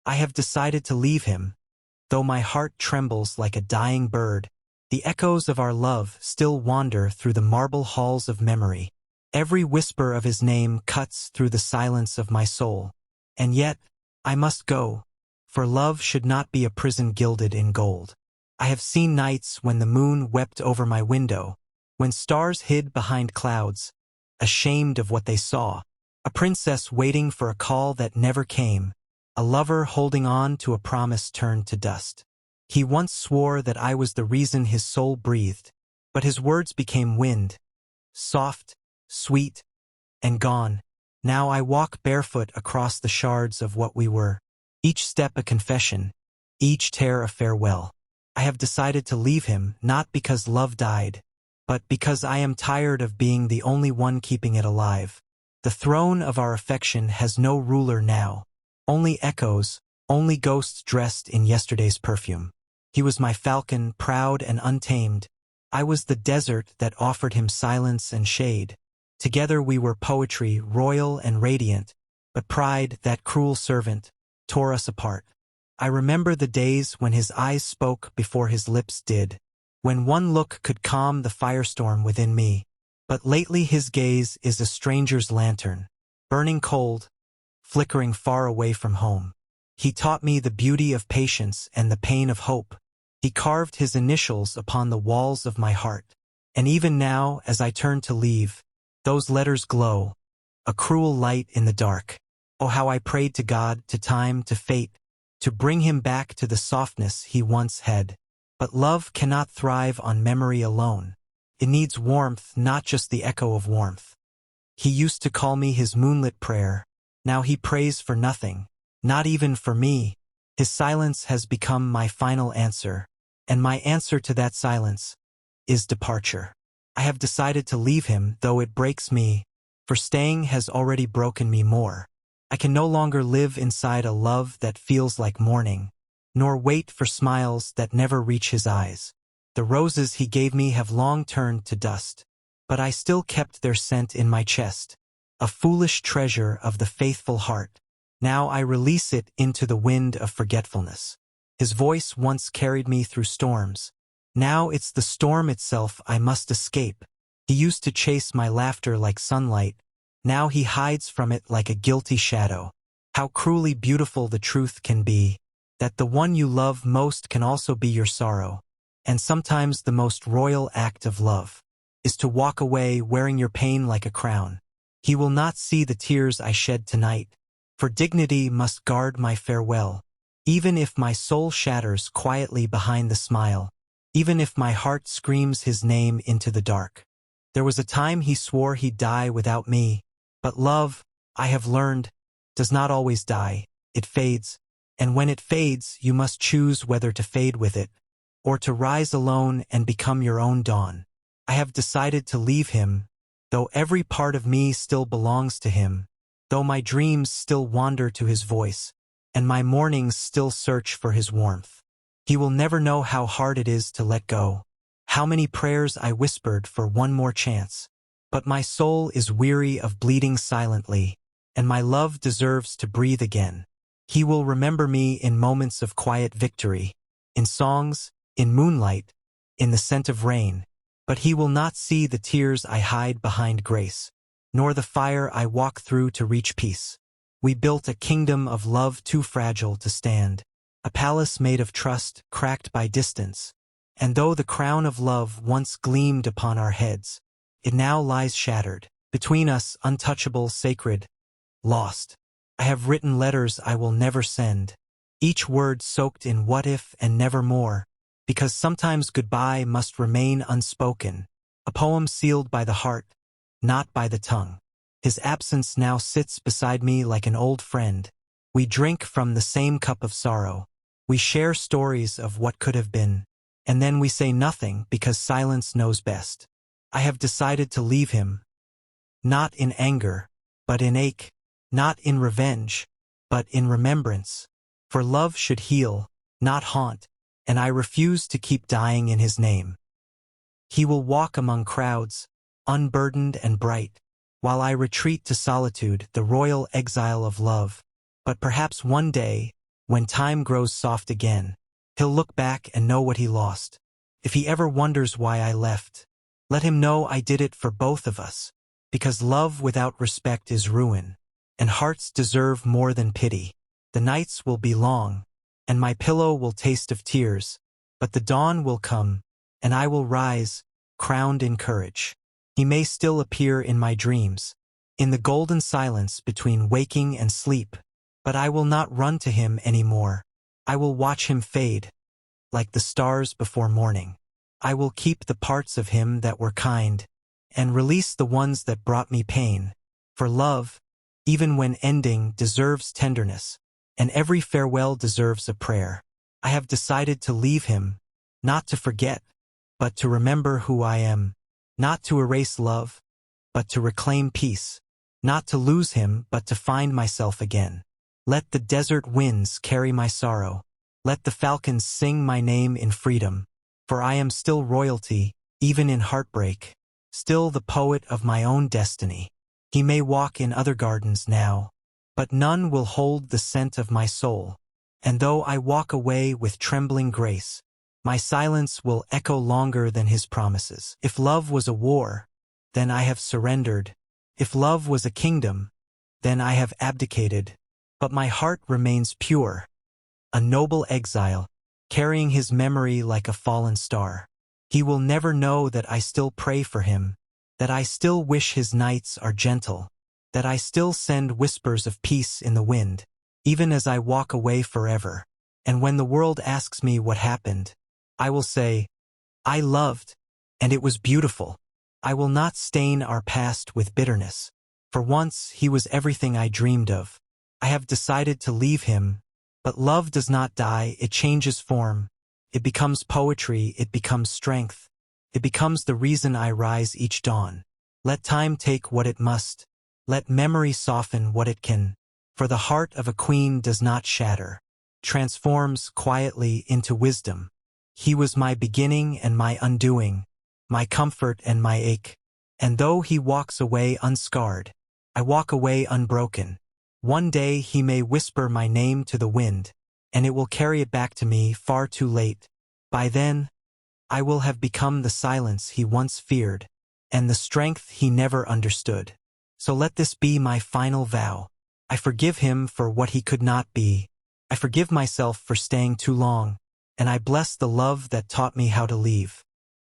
I have decided to leave him, though my heart trembles like a dying bird. The echoes of our love still wander through the marble halls of memory. Every whisper of his name cuts through the silence of my soul. And yet, I must go, for love should not be a prison gilded in gold. I have seen nights when the moon wept over my window, when stars hid behind clouds, ashamed of what they saw, a princess waiting for a call that never came, a lover holding on to a promise turned to dust. He once swore that I was the reason his soul breathed, but his words became wind, soft, sweet, and gone. Now I walk barefoot across the shards of what we were, each step a confession, each tear a farewell. I have decided to leave him not because love died, but because I am tired of being the only one keeping it alive. The throne of our affection has no ruler now, only echoes, only ghosts dressed in yesterday's perfume. He was my falcon, proud and untamed. I was the desert that offered him silence and shade. Together we were poetry, royal and radiant, but pride, that cruel servant, tore us apart. I remember the days when his eyes spoke before his lips did, when one look could calm the firestorm within me. But lately his gaze is a stranger's lantern, burning cold, flickering far away from home. He taught me the beauty of patience and the pain of hope. He carved his initials upon the walls of my heart. And even now, as I turn to leave, those letters glow, a cruel light in the dark. Oh, how I prayed to God, to time, to fate, to bring him back to the softness he once had. But love cannot thrive on memory alone. It needs warmth, not just the echo of warmth. He used to call me his moonlit prayer. Now he prays for nothing, not even for me. His silence has become my final answer, and my answer to that silence is departure. I have decided to leave him, though it breaks me, for staying has already broken me more. I can no longer live inside a love that feels like mourning, nor wait for smiles that never reach his eyes. The roses he gave me have long turned to dust, but I still kept their scent in my chest, a foolish treasure of the faithful heart. Now I release it into the wind of forgetfulness. His voice once carried me through storms. Now it's the storm itself I must escape. He used to chase my laughter like sunlight. Now he hides from it like a guilty shadow. How cruelly beautiful the truth can be, that the one you love most can also be your sorrow. And sometimes the most royal act of love is to walk away wearing your pain like a crown. He will not see the tears I shed tonight, for dignity must guard my farewell. Even if my soul shatters quietly behind the smile, even if my heart screams his name into the dark. There was a time he swore he'd die without me, but love, I have learned, does not always die. It fades, and when it fades, you must choose whether to fade with it, or to rise alone and become your own dawn. I have decided to leave him, though every part of me still belongs to him, though my dreams still wander to his voice, and my mornings still search for his warmth. He will never know how hard it is to let go, how many prayers I whispered for one more chance. But my soul is weary of bleeding silently, and my love deserves to breathe again. He will remember me in moments of quiet victory, in songs, in moonlight, in the scent of rain, but he will not see the tears I hide behind grace, nor the fire I walk through to reach peace. We built a kingdom of love too fragile to stand, a palace made of trust cracked by distance, and though the crown of love once gleamed upon our heads, it now lies shattered, between us, untouchable, sacred, lost. I have written letters I will never send, each word soaked in what if and nevermore, because sometimes goodbye must remain unspoken, a poem sealed by the heart, not by the tongue. His absence now sits beside me like an old friend. We drink from the same cup of sorrow. We share stories of what could have been, and then we say nothing because silence knows best. I have decided to leave him, not in anger, but in ache, not in revenge, but in remembrance. For love should heal, not haunt, and I refuse to keep dying in his name. He will walk among crowds, unburdened and bright, while I retreat to solitude, the royal exile of love. But perhaps one day, When time grows soft again, he'll look back and know what he lost. If he ever wonders why I left, let him know I did it for both of us. Because love without respect is ruin, and hearts deserve more than pity. The nights will be long, and my pillow will taste of tears, but the dawn will come, and I will rise, crowned in courage. He may still appear in my dreams, in the golden silence between waking and sleep, but I will not run to him anymore. I will watch him fade, like the stars before morning. I will keep the parts of him that were kind, and release the ones that brought me pain. For love, even when ending, deserves tenderness, and every farewell deserves a prayer. I have decided to leave him, not to forget, but to remember who I am, not to erase love, but to reclaim peace, not to lose him, but to find myself again. Let the desert winds carry my sorrow. Let the falcons sing my name in freedom, for I am still royalty, even in heartbreak, still the poet of my own destiny. He may walk in other gardens now, but none will hold the scent of my soul. And though I walk away with trembling grace, my silence will echo longer than his promises. If love was a war, then I have surrendered. If love was a kingdom, then I have abdicated. But my heart remains pure, a noble exile, carrying his memory like a fallen star. He will never know that I still pray for him, that I still wish his nights are gentle, that I still send whispers of peace in the wind, even as I walk away forever. And when the world asks me what happened, I will say, I loved, and it was beautiful. I will not stain our past with bitterness. For once, he was everything I dreamed of. I have decided to leave him, but love does not die, it changes form. It becomes poetry, it becomes strength. It becomes the reason I rise each dawn. Let time take what it must. Let memory soften what it can. For the heart of a queen does not shatter, transforms quietly into wisdom. He was my beginning and my undoing, my comfort and my ache. And though he walks away unscarred, I walk away unbroken. One day he may whisper my name to the wind, and it will carry it back to me far too late. By then, I will have become the silence he once feared, and the strength he never understood. So let this be my final vow. I forgive him for what he could not be. I forgive myself for staying too long, and I bless the love that taught me how to leave.